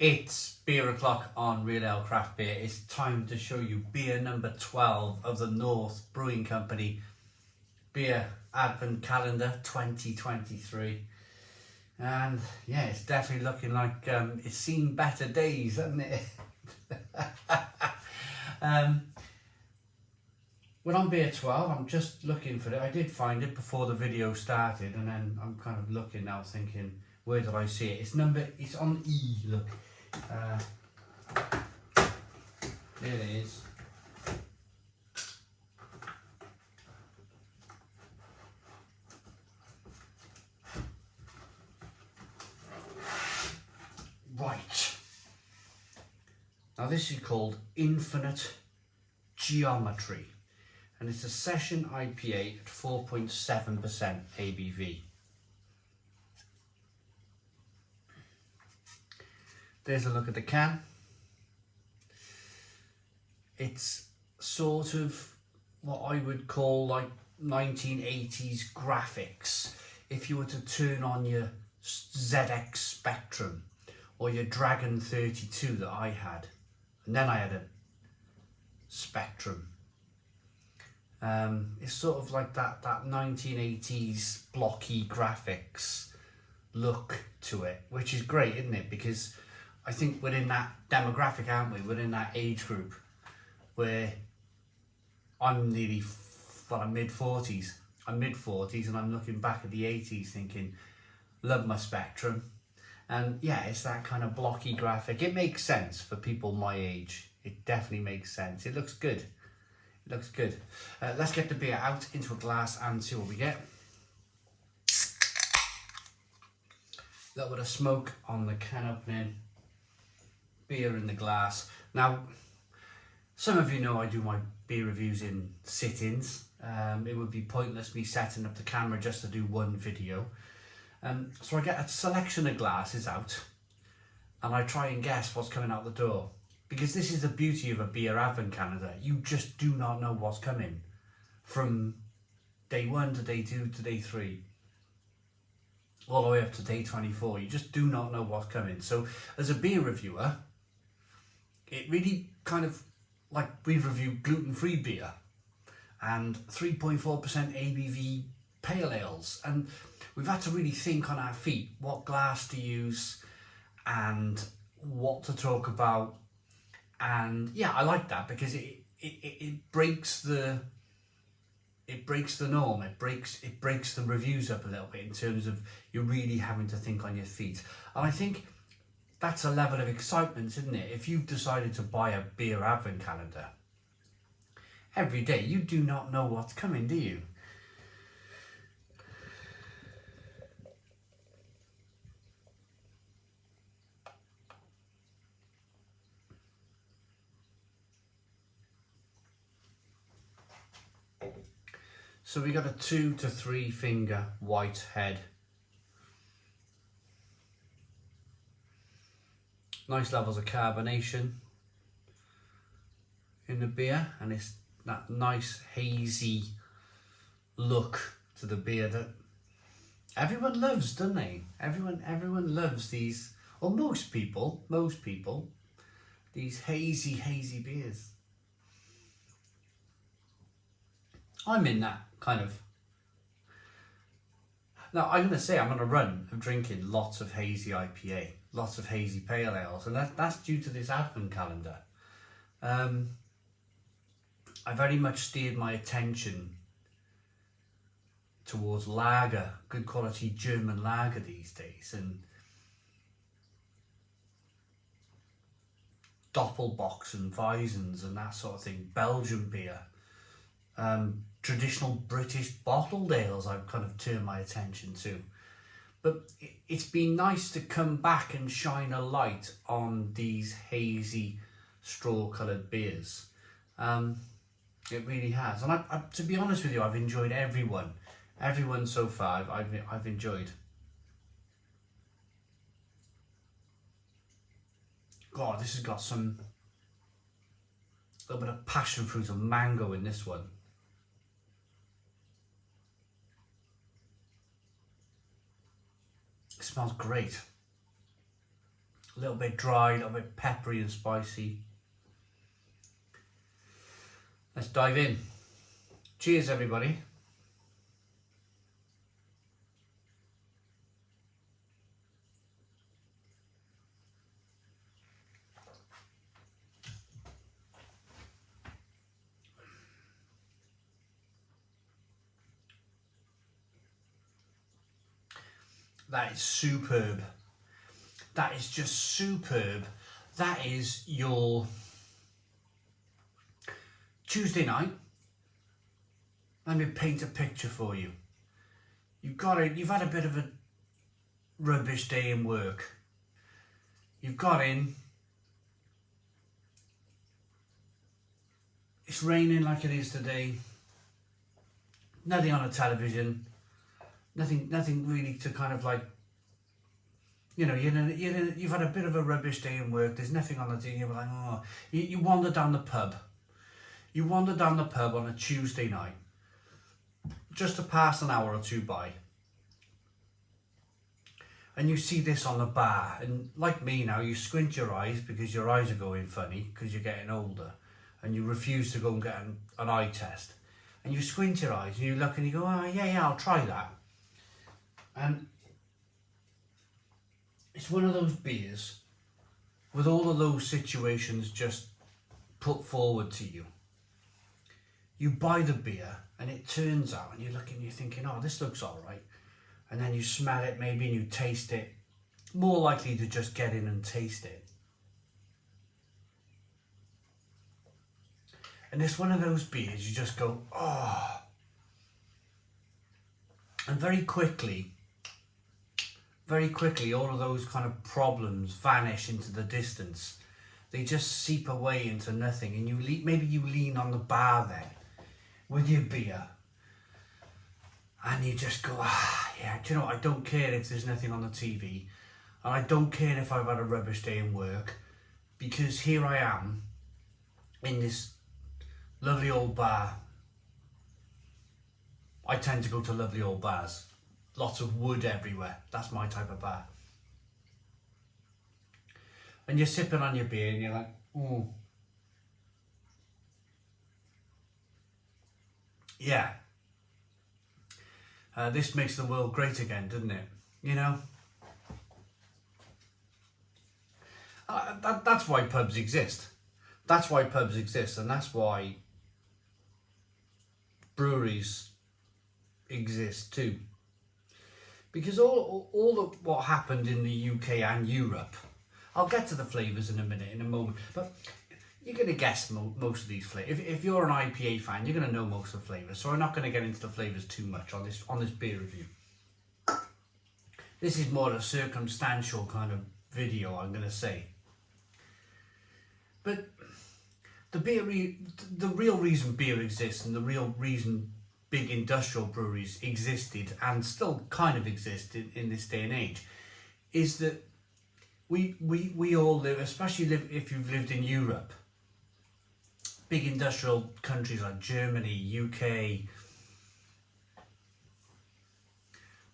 It's beer o'clock on Real Ale Craft Beer. It's time to show you beer number 12 of the North Brewing Company Beer Advent Calendar 2023. And yeah, it's definitely looking like it's seen better days, hasn't it? When on beer 12, I'm just looking for it. I did find it before the video started, and then I'm kind of looking now thinking, where did I see it? It's on E, look. There it is. Right. Now this is called Infinite Geometry, and it's a session IPA at 4.7% ABV. There's a look at the can. It's sort of what I would call like 1980s graphics. If you were to turn on your ZX Spectrum or your Dragon 32 that I had, and then I had a Spectrum. It's sort of like that 1980s blocky graphics look to it, which is great, isn't it? Because I think we're in that demographic, aren't we? We're in that age group where I'm nearly, I'm mid-40s. I'm mid-40s and I'm looking back at the 80s thinking, love my Spectrum. And yeah, it's that kind of blocky graphic. It makes sense for people my age. It definitely makes sense. It looks good. It looks good. Let's get the beer out into a glass and see what we get. A little bit of smoke on the can opening. Beer in the glass. Now, some of you know I do my beer reviews in sit-ins. It would be pointless me setting up the camera just to do one video. So I get a selection of glasses out and I try and guess what's coming out the door. Because this is the beauty of a beer advent calendar. You just do not know what's coming from day 1 to day 2 to day 3. All the way up to day 24. You just do not know what's coming. So as a beer reviewer, it really kind of, like, we've reviewed gluten-free beer and 3.4% ABV pale ales, and we've had to really think on our feet what glass to use and what to talk about. And yeah, I like that because it breaks the norm. It breaks the reviews up a little bit in terms of you're really having to think on your feet. And I think that's a level of excitement, isn't it? If you've decided to buy a beer advent calendar, every day you do not know what's coming, do you? So we got a 2 to 3 finger white head. Nice levels of carbonation in the beer, and it's that nice hazy look to the beer that everyone loves, don't they? Everyone loves these, or most people, these hazy beers. I'm in that kind of. Now, I'm going to say I'm on a run of drinking lots of hazy IPA, lots of hazy pale ales, and that's due to this advent calendar. I very much steered my attention towards lager, good quality German lager these days, and Doppelbocks and Weissens and that sort of thing, Belgian beer. Traditional British bottled ales I've kind of turned my attention to. But it's been nice to come back and shine a light on these hazy straw-coloured beers. It really has. And I, to be honest with you, I've enjoyed everyone so far. I've enjoyed. God, this has got some, a little bit of passion fruit and mango in this one. It smells great. A little bit dry, a little bit peppery and spicy. Let's dive in. Cheers, everybody. That is superb. That is just superb. That is your Tuesday night. Let me paint a picture for you. You've had a bit of a rubbish day in work. You've got in. It's raining like it is today. Nothing on the television. Nothing really to kind of like, you know, you've had a bit of a rubbish day in work. There's nothing on the TV. You're like, oh. You wander down the pub. You wander down the pub on a Tuesday night, just to pass an hour or two by. And you see this on the bar. And like me now, you squint your eyes because your eyes are going funny because you're getting older. And you refuse to go and get an eye test. And you squint your eyes and you look and you go, oh, yeah, I'll try that. And it's one of those beers with all of those situations just put forward to you. You buy the beer and it turns out and you're looking, you're thinking, oh, this looks all right. And then you smell it maybe and you taste it. More likely to just get in and taste it. And it's one of those beers you just go, oh. And very quickly, all of those kind of problems vanish into the distance. They just seep away into nothing. And maybe you lean on the bar then with your beer. And you just go, yeah, do you know what? I don't care if there's nothing on the TV. And I don't care if I've had a rubbish day in work. Because here I am in this lovely old bar. I tend to go to lovely old bars. Lots of wood everywhere. That's my type of bar. And you're sipping on your beer and you're like, oh. Yeah. This makes the world great again, doesn't it? You know? That's why pubs exist. That's why pubs exist, and that's why breweries exist too. Because all of what happened in the UK and Europe, I'll get to the flavours in a moment, but you're going to guess most of these flavours. If you're an IPA fan, you're going to know most of the flavours, so I'm not going to get into the flavours too much on this beer review. This is more a circumstantial kind of video, I'm going to say. But the real reason beer exists and the real reason big industrial breweries existed and still kind of exist in this day and age is that we all live, especially if you've lived in Europe, big industrial countries like Germany, UK,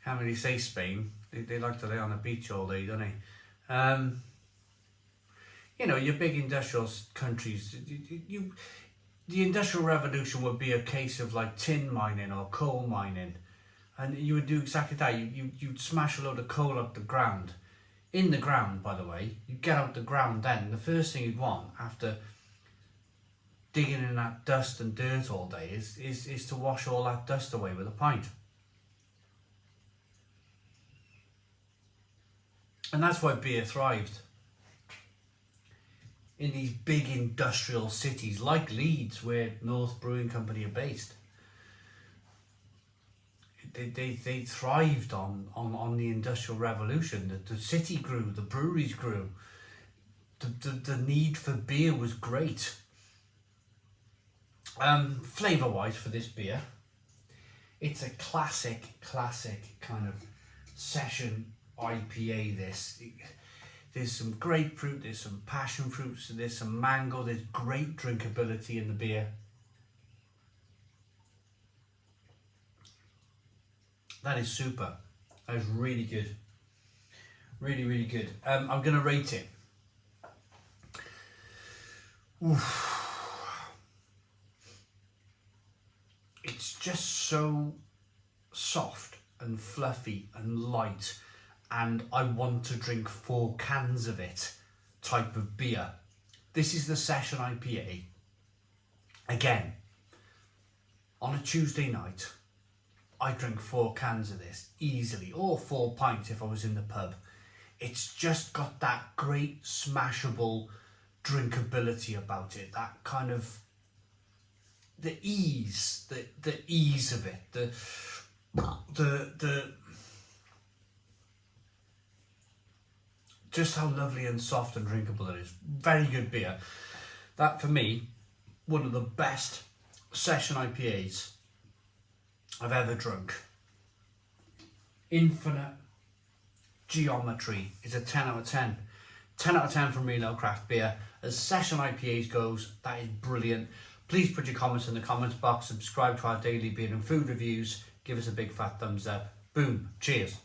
can't really say Spain, they like to lay on the beach all day, don't they? You know, your big industrial countries, the Industrial Revolution would be a case of like tin mining or coal mining, and you would do exactly that. You'd smash a load of coal up the ground, in the ground, by the way. You'd get out the ground then. The first thing you'd want after digging in that dust and dirt all day is to wash all that dust away with a pint. And that's why beer thrived in these big industrial cities like Leeds, where North Brewing Company are based. They thrived on the Industrial Revolution. The city grew, the breweries grew. The need for beer was great. Flavour wise for this beer, it's a classic kind of session IPA. There's some grapefruit, there's some passion fruits, there's some mango, there's great drinkability in the beer. That is super. That is really good. Really, really good. I'm going to rate it. Oof. It's just so soft and fluffy and light, and I want to drink 4 cans of it type of beer. This is the Session IPA. Again, on a Tuesday night, I drink 4 cans of this easily, or 4 pints if I was in the pub. It's just got that great smashable drinkability about it, that kind of the ease of it, the just how lovely and soft and drinkable it is. Very good beer. That, for me, one of the best Session IPAs I've ever drunk. Infinite Geometry is a 10 out of 10. 10 out of 10 from Reno Craft Beer. As Session IPAs goes, that is brilliant. Please put your comments in the comments box. Subscribe to our daily beer and food reviews. Give us a big fat thumbs up. Boom. Cheers.